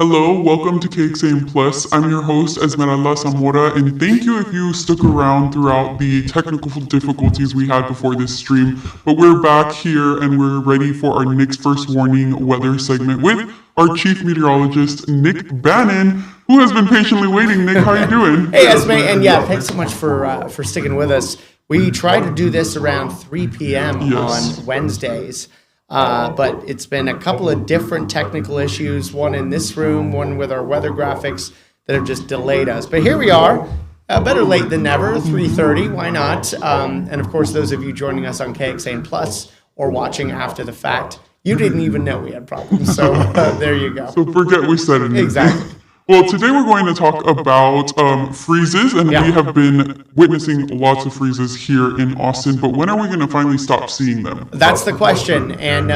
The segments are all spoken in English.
Hello, welcome to KXAN Plus. I'm your host, Esmeralda Zamora, and thank you if you stuck around throughout the technical difficulties we had before this stream. But we're back here and we're ready for our Nick's First Warning weather segment with our chief meteorologist, Nick Bannon, who has been patiently waiting. Nick, how you doing? Hey, Esme, and yeah, thanks so much for sticking with us. We try to do this around 3 p.m. on Wednesdays. But it's been a couple of different technical issues, one in this room, one with our weather graphics that have just delayed us. But here we are, better late than never, 3:30, why not? And of course, those of you joining us on KXAN Plus or watching after the fact, you didn't even know we had problems. So there you go. So forget we said it. Exactly. Well, today we're going to talk about freezes, and we have been witnessing lots of freezes here in Austin, but when are we going to finally stop seeing them? That's the question, and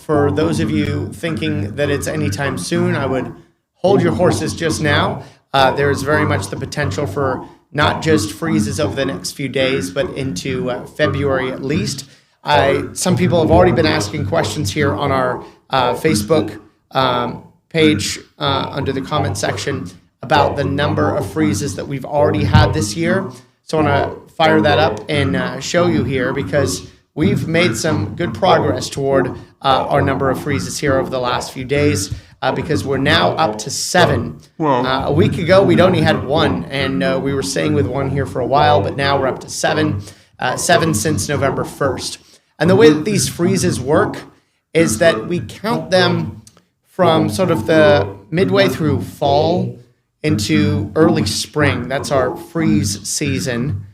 for those of you thinking that it's anytime soon, I would hold your horses just now. There's very much the potential for not just freezes over the next few days, but into February at least. Some people have already been asking questions here on our Facebook page under the comment section about the number of freezes that we've already had this year. So I want to fire that up and show you here because we've made some good progress toward our number of freezes here over the last few days because we're now up to 7. Wow. A week ago, we'd only had 1, and we were staying with 1 here for a while, but now we're up to 7, 7 since November 1st. And the way that these freezes work is that we count them from sort of the midway through fall into early spring. That's our freeze season.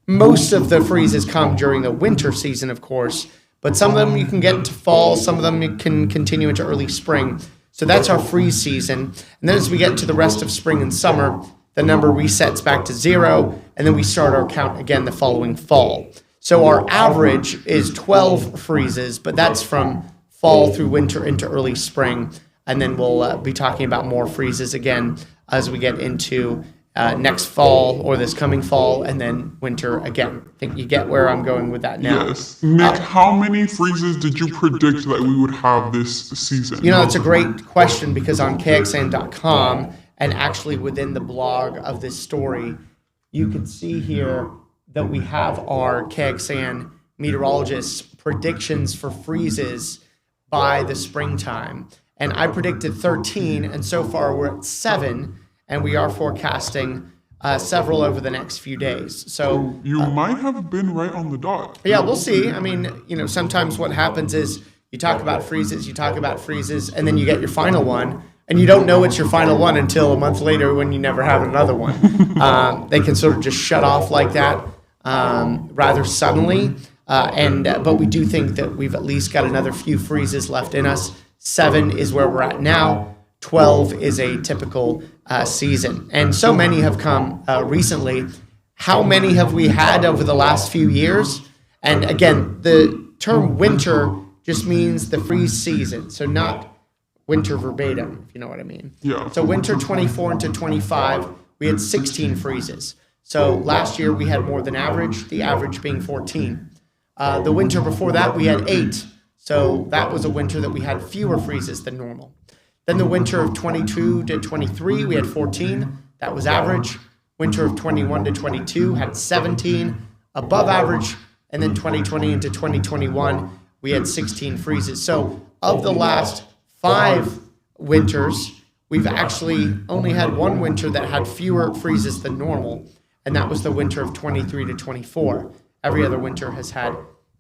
Most of the freezes come during the winter season, of course, but some of them you can get into fall, some of them you can continue into early spring. So that's our freeze season. And then as we get into the rest of spring and summer, the number resets back to 0, and then we start our count again the following fall. So our average is 12 freezes, but that's from fall through winter into early spring, and then we'll be talking about more freezes again as we get into next fall or this coming fall, and then winter again. I think you get where I'm going with that now. Yes. Nick, how many freezes did you predict that we would have this season? You know, it's a great question because on KXAN.com and actually within the blog of this story, you can see here that we have our KXAN meteorologists' predictions for freezes by the springtime. And I predicted 13, and so far we're at 7, and we are forecasting several over the next few days. So you might have been right on the dot. Yeah, we'll see. I mean, you know, sometimes what happens is you talk about freezes, and then you get your final one, and you don't know it's your final one until a month later when you never have another one. They can sort of just shut off like that rather suddenly. But we do think that we've at least got another few freezes left in us. 7 is where we're at now. 12 is a typical season. And so many have come recently. How many have we had over the last few years? And again, the term winter just means the freeze season. So not winter verbatim, if you know what I mean. Yeah. So winter 24 into 25, we had 16 freezes. So last year we had more than average, the average being 14. The winter before that, we had 8. So that was a winter that we had fewer freezes than normal. Then the winter of 22 to 23, we had 14. That was average. Winter of 21 to 22 had 17, above average. And then 2020 into 2021, we had 16 freezes. So of the last 5 winters, we've actually only had 1 winter that had fewer freezes than normal, and that was the winter of 23 to 24. Every other winter has had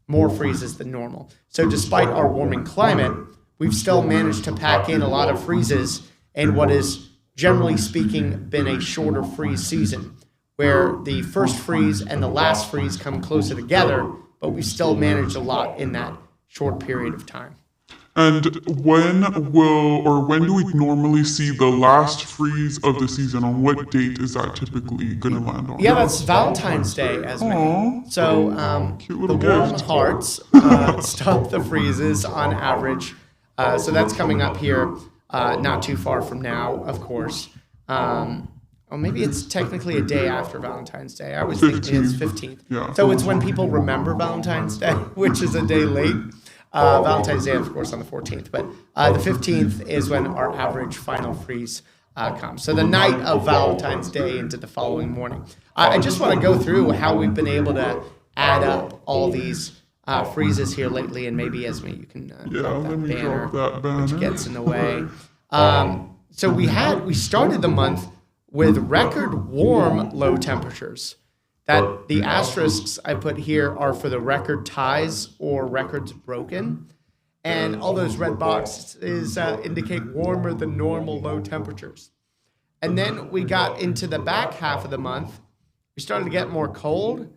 more freezes than normal. So despite our warming climate, we've still managed to pack in a lot of freezes in what is, generally speaking, been a shorter freeze season, where the first freeze and the last freeze come closer together, but we still managed a lot in that short period of time. And when do we normally see the last freeze of the season? On what date is that typically going to land on? Yeah, that's Valentine's Day, Esme. So the warm hearts stop the freezes on average. So that's coming up here not too far from now, of course. Or maybe it's technically a day after Valentine's Day. I was thinking it's 15th. Yeah. So it's when people remember Valentine's Day, which is a day late. Valentine's Day, of course, on the 14th. But the 15th is when our average final freeze comes. So the night of Valentine's Day into the following morning. I just want to go through how we've been able to add up all these freezes here lately, and maybe Esme, you can drop that banner, which gets in the way. So we started the month with record warm low temperatures. That the asterisks I put here are for the record ties or records broken, and all those red boxes indicate warmer than normal low temperatures. And then we got into the back half of the month. We started to get more cold.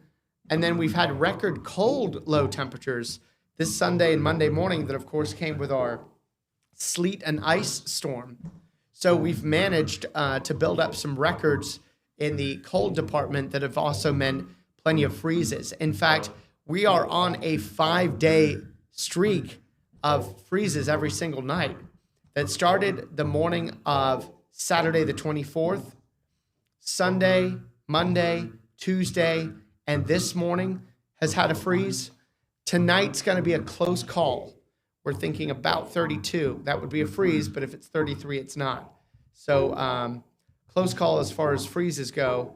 And then we've had record cold low temperatures this Sunday and Monday morning that, of course, came with our sleet and ice storm. So we've managed to build up some records in the cold department that have also meant plenty of freezes. In fact, we are on a 5-day streak of freezes every single night that started the morning of Saturday the 24th, Sunday, Monday, Tuesday, and this morning has had a freeze. Tonight's going to be a close call. We're thinking about 32. That would be a freeze, but if it's 33, it's not. So close call as far as freezes go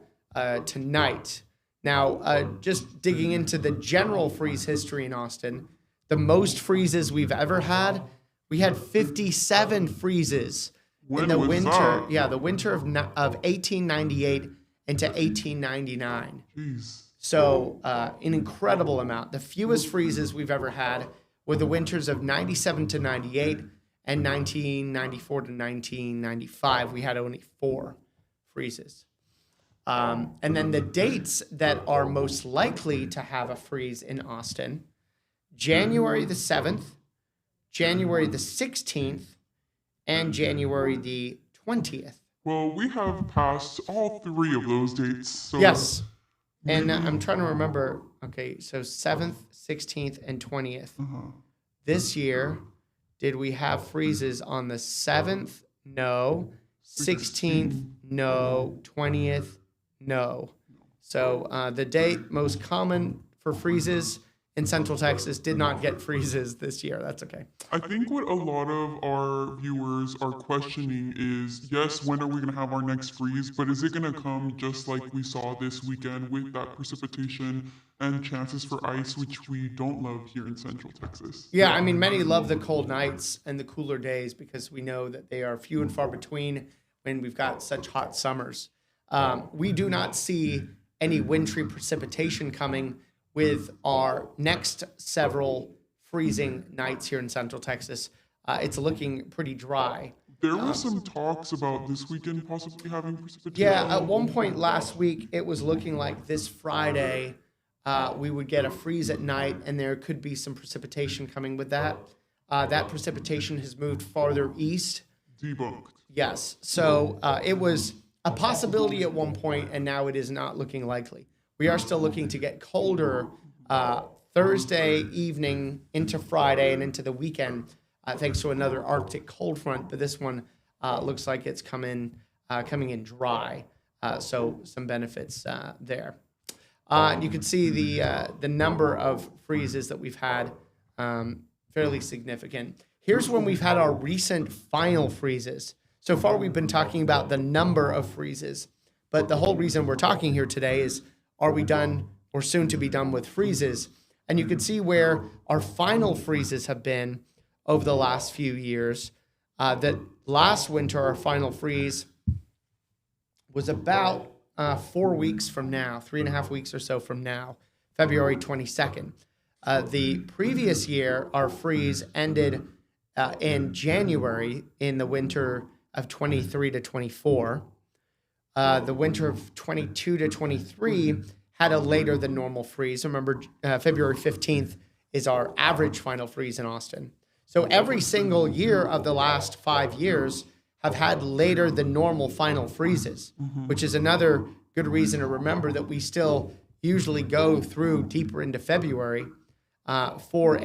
tonight. Now, just digging into the general freeze history in Austin, the most freezes we've ever had, we had 57 freezes in the winter. That? Yeah, the winter of 1898 into 1899. Jeez. So an incredible amount. The fewest freezes we've ever had were the winters of 97 to 98 and 1994 to 1995. We had only 4 freezes. And then the dates that are most likely to have a freeze in Austin, January the 7th, January the 16th, and January the 20th. Well, we have passed all 3 of those dates. So yes. And I'm trying to remember, okay, so 7th, 16th, and 20th. This year, did we have freezes on the 7th? No. 16th? No. 20th? No. So the date most common for freezes in Central Texas did not get freezes this year. That's okay. I think what a lot of our viewers are questioning is, yes, when are we going to have our next freeze? But is it going to come just like we saw this weekend with that precipitation and chances for ice, which we don't love here in Central Texas? Yeah, I mean, many love the cold nights and the cooler days because we know that they are few and far between when we've got such hot summers. We do not see any wintry precipitation coming with our next several freezing nights here in Central Texas. It's looking pretty dry. There were some talks about this weekend possibly having precipitation. Yeah, at one point last week, it was looking like this Friday we would get a freeze at night, and there could be some precipitation coming with that. That precipitation has moved farther east. Debunked. Yes, so it was a possibility at one point, and now it is not looking likely. We are still looking to get colder Thursday evening into Friday and into the weekend, thanks to another Arctic cold front. But this one looks like it's coming in dry, so some benefits there. You can see the number of freezes that we've had, fairly significant. Here's when we've had our recent final freezes. So far, we've been talking about the number of freezes, but the whole reason we're talking here today is, are we done or soon to be done with freezes? And you can see where our final freezes have been over the last few years. That last winter, our final freeze was about 4 weeks from now, 3.5 weeks or so from now, February 22nd. The previous year, our freeze ended in January in the winter of 23 to 24. The winter of 22 to 23 had a later than normal freeze. Remember, February 15th is our average final freeze in Austin. So every single year of the last 5 years have had later than normal final freezes, which is another good reason to remember that we still usually go through deeper into February for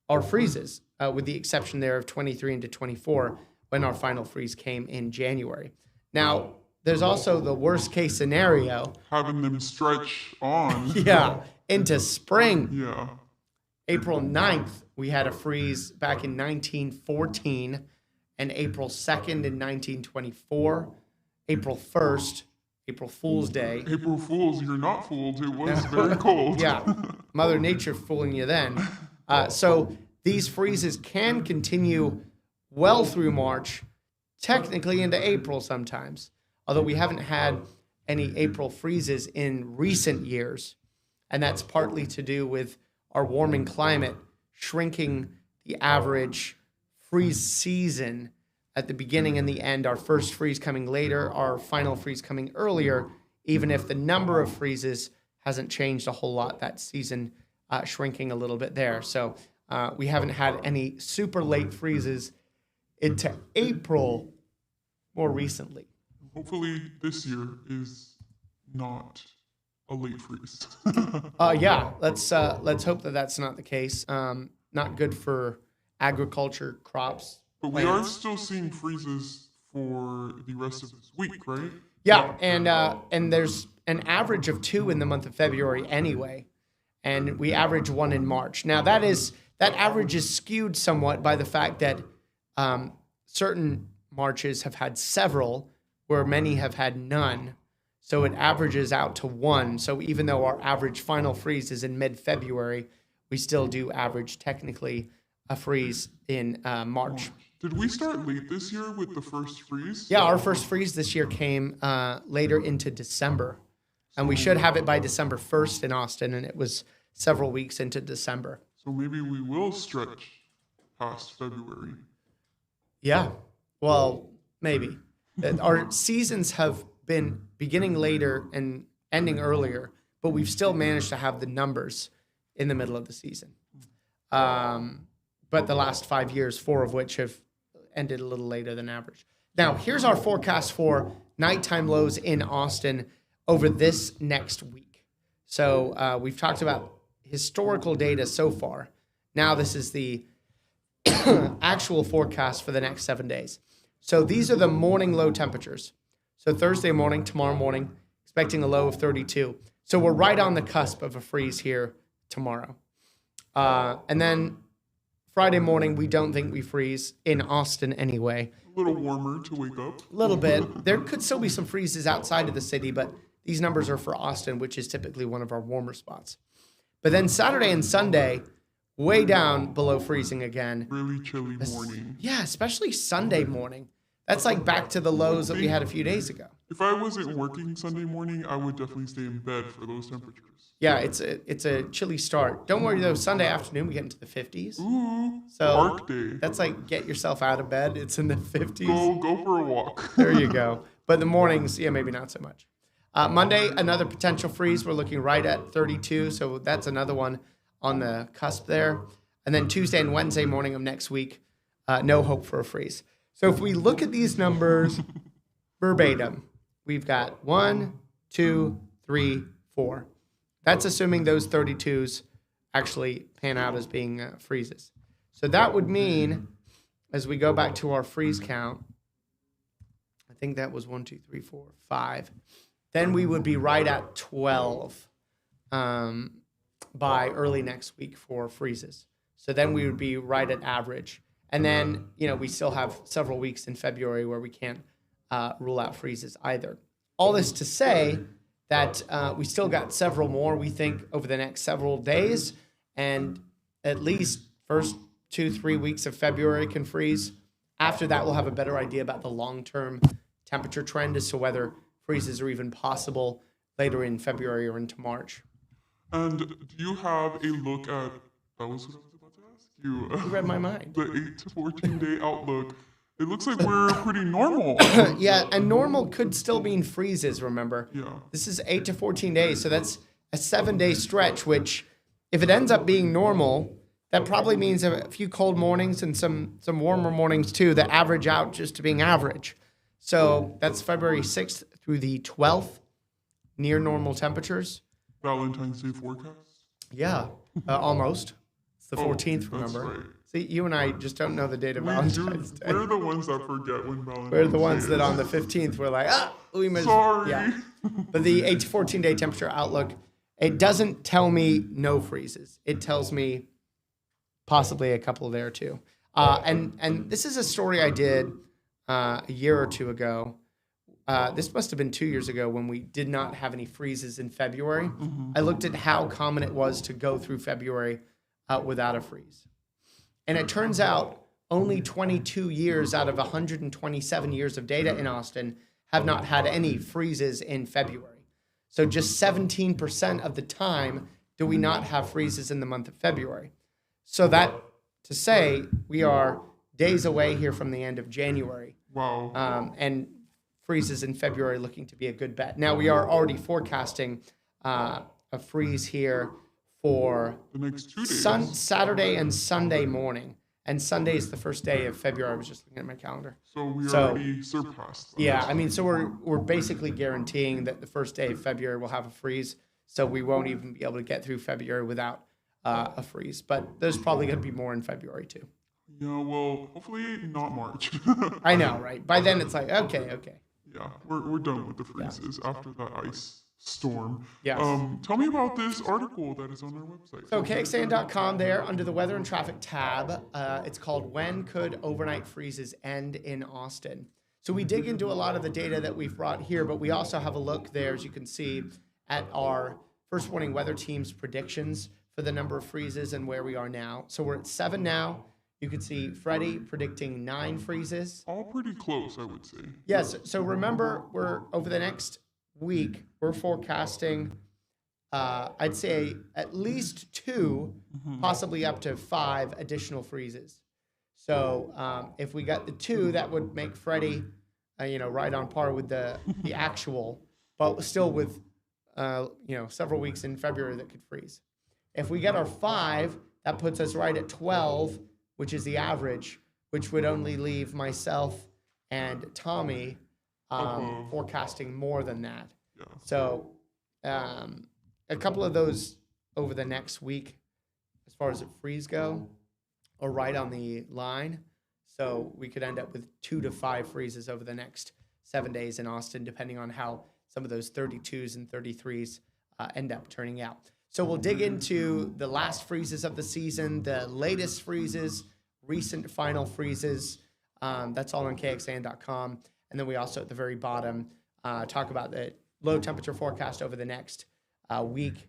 our freezes, with the exception there of 23 into 24 when our final freeze came in January. Now, there's also the worst case scenario. Having them stretch on. Yeah, into spring. Yeah. April 9th, we had a freeze back in 1914, and April 2nd in 1924, April 1st, April Fool's Day. April Fools, you're not fooled. It was very cold. Yeah, Mother Nature fooling you then. So these freezes can continue well through March, technically into April sometimes, although we haven't had any April freezes in recent years. And that's partly to do with our warming climate shrinking the average freeze season at the beginning and the end, our first freeze coming later, our final freeze coming earlier, even if the number of freezes hasn't changed a whole lot that season, shrinking a little bit there. So we haven't had any super late freezes into April more recently. Hopefully this year is not a late freeze. Yeah, let's hope that that's not the case. Not good for agriculture, crops. But we are still seeing freezes for the rest of this week, right? Yeah, and there's an average of 2 in the month of February anyway, and we average 1 in March. Now that average is skewed somewhat by the fact that certain Marches have had several, where many have had none. So it averages out to 1. So even though our average final freeze is in mid-February, we still do average technically a freeze in March. Did we start late this year with the first freeze? Yeah, our first freeze this year came later into December. And we should have it by December 1st in Austin, and it was several weeks into December. So maybe we will stretch past February. Yeah, well, maybe. Our seasons have been beginning later and ending earlier, but we've still managed to have the numbers in the middle of the season. But the last 5 years, 4 of which have ended a little later than average. Now, here's our forecast for nighttime lows in Austin over this next week. So we've talked about historical data so far. Now this is the actual forecast for the next 7 days. So these are the morning low temperatures. So Thursday morning, tomorrow morning, expecting a low of 32. So we're right on the cusp of a freeze here tomorrow. And then Friday morning, we don't think we freeze in Austin anyway. A little warmer to wake up. A little bit. There could still be some freezes outside of the city, but these numbers are for Austin, which is typically one of our warmer spots. But then Saturday and Sunday, way down below freezing again. Really chilly morning. Yeah, especially Sunday morning. That's like back to the lows that we had a few days ago. If I wasn't working Sunday morning, I would definitely stay in bed for those temperatures. Yeah, it's a chilly start. Don't worry though, Sunday afternoon we get into the 50s. Ooh, So park day. that's like get yourself out of bed. It's in the 50s. Go for a walk. There you go. But the mornings, yeah, maybe not so much. Monday, another potential freeze. We're looking right at 32, so that's another one on the cusp there. And then Tuesday and Wednesday morning of next week, no hope for a freeze. So if we look at these numbers verbatim, we've got 1, 2, 3, 4. That's assuming those 32s actually pan out as being freezes. So that would mean, as we go back to our freeze count, I think that was 1, 2, 3, 4, 5. Then we would be right at 12 by early next week for freezes. So then we would be right at average. And then, we still have several weeks in February where we can't rule out freezes either. All this to say that we still got several more, we think, over the next several days. And at least first 2-3 weeks of February can freeze. After that, we'll have a better idea about the long-term temperature trend as to whether freezes are even possible later in February or into March. And do you have a look at, that was what I was about to ask you. You read my mind. The 8 to 14 day outlook. It looks like we're pretty normal. Yeah, and normal could still mean freezes, remember? Yeah. This is 8 to 14 days, so that's a 7-day stretch, which if it ends up being normal, that probably means a few cold mornings and some warmer mornings too that average out just to being average. So that's February 6th through the 12th, near normal temperatures. Valentine's Day forecast? Yeah, almost. It's the 14th, remember? Right. See, you and I just don't know the date of Valentine's Day. We're the ones that forget when Valentine's Day We're the ones is. that on the 15th we're like, we missed. Sorry. Yeah. But the 8 to 14 day temperature outlook, it doesn't tell me no freezes. It tells me possibly a couple there too. And this is a story I did a year or two ago. This must have been 2 years ago when we did not have any freezes in February. I looked at how common it was to go through February without a freeze. And it turns out only 22 years out of 127 years of data in Austin have not had any freezes in February. So just 17% of the time do we not have freezes in the month of February. So that to say, we are days away here from the end of January. Wow. And freezes in February looking to be a good bet. Now we are already forecasting a freeze here for The next 2 days. Saturday and Sunday morning. And Sunday is the first day of February. I was just looking at my calendar. So we So- already surpassed that. Yeah, I mean, so we're basically guaranteeing that the first day of February will have a freeze. So we won't even be able to get through February without a freeze. But there's probably going to be more in February too. Yeah, well, hopefully not March. I know, right? By then it's like, okay. Yeah, we're done with the freezes after that ice storm. Yes. Tell me about this article that is on our website. So KXAN.com there under the weather and traffic tab, it's called When Could Overnight Freezes End in Austin? So we dig into a lot of the data that we've brought here, but we also have a look there, as you can see, at our first warning weather team's predictions for the number of freezes and where we are now. So we're at 7 now. You can see Freddie predicting 9 freezes. All pretty close, I would say. Yes. So remember, we're over the next week, we're forecasting, I'd say at least 2, possibly up to 5 additional freezes. So if we got the 2, that would make Freddie, right on par with the actual, but still with, several weeks in February that could freeze. If we get our 5, that puts us right at 12, which is the average, which would only leave myself and Tommy forecasting more than that. Yeah. So a couple of those over the next week, as far as the freeze go, are right on the line. So we could end up with 2 to 5 freezes over the next 7 days in Austin, depending on how some of those 32s and 33s end up turning out. So we'll dig into the last freezes of the season, the latest freezes, recent final freezes. That's all on KXAN.com. And then we also at the very bottom talk about the low temperature forecast over the next week,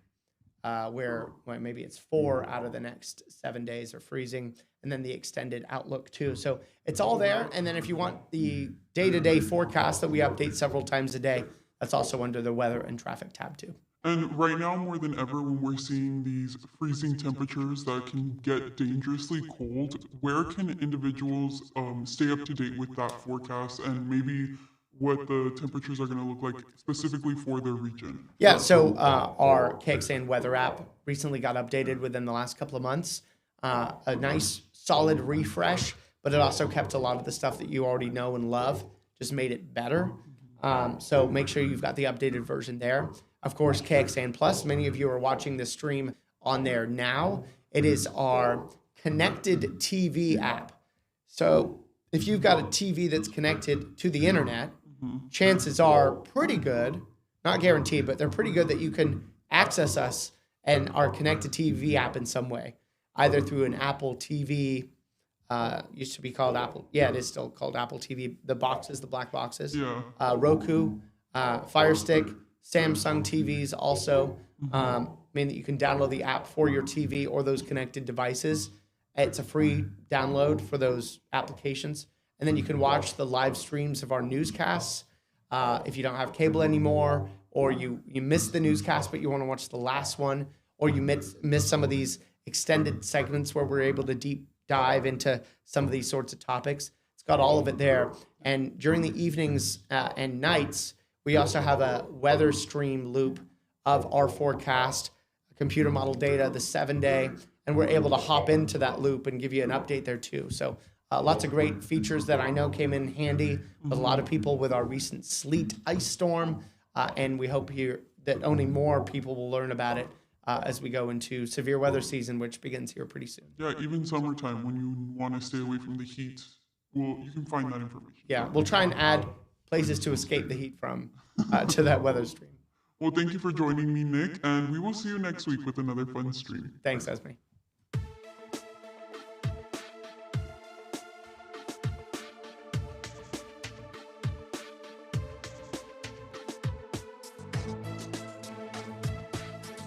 where maybe it's 4 out of the next 7 days are freezing, and then the extended outlook too. So it's all there. And then if you want the day-to-day forecast that we update several times a day, that's also under the weather and traffic tab too. And right now, more than ever, when we're seeing these freezing temperatures that can get dangerously cold, where can individuals stay up to date with that forecast and maybe what the temperatures are going to look like specifically for their region? Yeah, so our KXAN weather app recently got updated within the last couple of months. A nice, solid refresh, but it also kept a lot of the stuff that you already know and love, just made it better. So make sure you've got the updated version there. Of course, KXAN Plus, many of you are watching this stream on there now. It is our connected TV app. So if you've got a TV that's connected to the internet, chances are pretty good, not guaranteed, but they're pretty good that you can access us and our connected TV app in some way, either through an Apple TV, used to be called Apple. Yeah, it is still called Apple TV. The boxes, the black boxes. Yeah. Roku, Fire Stick, Samsung TVs also mean that you can download the app for your TV or those connected devices. It's a free download for those applications. And then you can watch the live streams of our newscasts. If you don't have cable anymore, or you missed the newscast but you want to watch the last one, or you miss some of these extended segments where we're able to deep dive into some of these sorts of topics. It's got all of it there. And during the evenings and nights, we also have a weather stream loop of our forecast, computer model data, the 7-day, and we're able to hop into that loop and give you an update there too. So lots of great features that I know came in handy with a lot of people with our recent sleet ice storm, and we hope here that only more people will learn about it as we go into severe weather season, which begins here pretty soon. Yeah, even summertime when you want to stay away from the heat, well, you can find that information. Yeah, we'll try and add places to escape the heat from to that weather stream. Well, thank you for joining me, Nick, and we will see you next week with another fun stream. Thanks, Esme.